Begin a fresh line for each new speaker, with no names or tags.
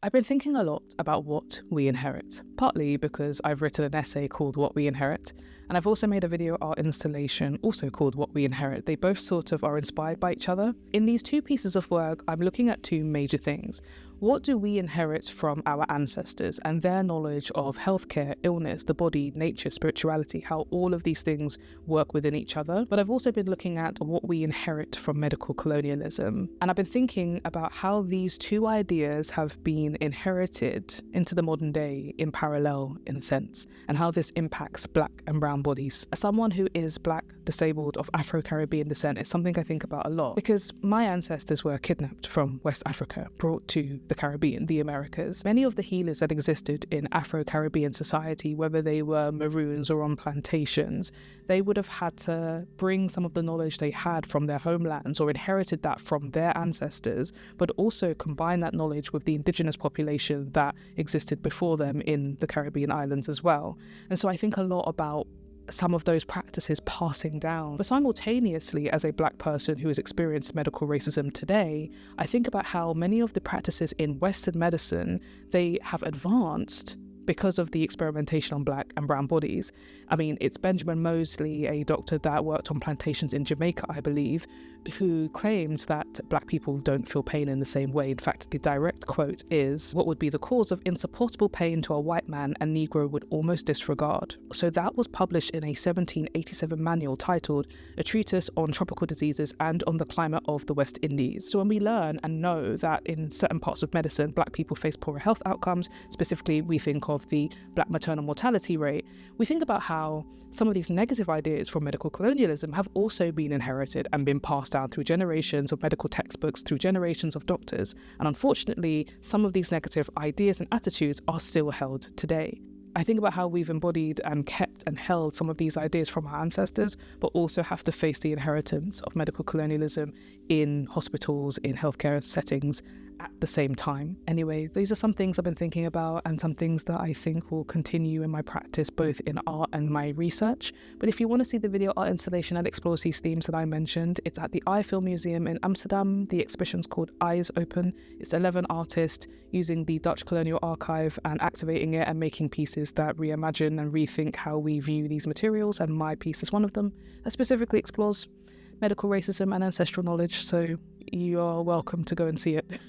I've been thinking a lot about what we inherit, partly because I've written an essay called What We Inherit, and I've also made a video art installation also called What We Inherit. They both sort of are inspired by each other. In these two pieces of work, I'm looking at two major things. What do we inherit from our ancestors and their knowledge of healthcare, illness, the body, nature, spirituality, how all of these things work within each other? But I've also been looking at what we inherit from medical colonialism. And I've been thinking about how these two ideas have been inherited into the modern day in parallel, in a sense, and how this impacts Black and brown bodies. As someone who is Black, disabled, of Afro-Caribbean descent, it's something I think about a lot because my ancestors were kidnapped from West Africa, brought to the Caribbean, the Americas. Many of the healers that existed in Afro-Caribbean society, whether they were maroons or on plantations, they would have had to bring some of the knowledge they had from their homelands or inherited that from their ancestors, but also combine that knowledge with the indigenous population that existed before them in the Caribbean islands as well. And so I think a lot about some of those practices passing down. But simultaneously, as a Black person who has experienced medical racism today, I think about how many of the practices in Western medicine, they have advanced because of the experimentation on Black and brown bodies. I mean, it's Benjamin Moseley, a doctor that worked on plantations in Jamaica, I believe, who claims that Black people don't feel pain in the same way. In fact, the direct quote is, "What would be the cause of insupportable pain to a white man a Negro would almost disregard." So that was published in a 1787 manual titled A Treatise on Tropical Diseases and on the Climate of the West Indies. So when we learn and know that in certain parts of medicine, Black people face poorer health outcomes, specifically we think of the Black maternal mortality rate, we think about how some of these negative ideas from medical colonialism have also been inherited and been passed down through generations of medical textbooks, through generations of doctors. And unfortunately, some of these negative ideas and attitudes are still held today. I think about how we've embodied and kept and held some of these ideas from our ancestors, but also have to face the inheritance of medical colonialism in hospitals, in healthcare settings at the same time. Anyway, these are some things I've been thinking about and some things that I think will continue in my practice, both in art and my research. But if you want to see the video art installation that explores these themes that I mentioned, it's at the Eye Film Museum in Amsterdam. The exhibition's called Eyes Open. It's 11 artists using the Dutch Colonial Archive and activating it and making pieces that reimagine and rethink how we view these materials, and my piece is one of them that specifically explores medical racism and ancestral knowledge, so you are welcome to go and see it.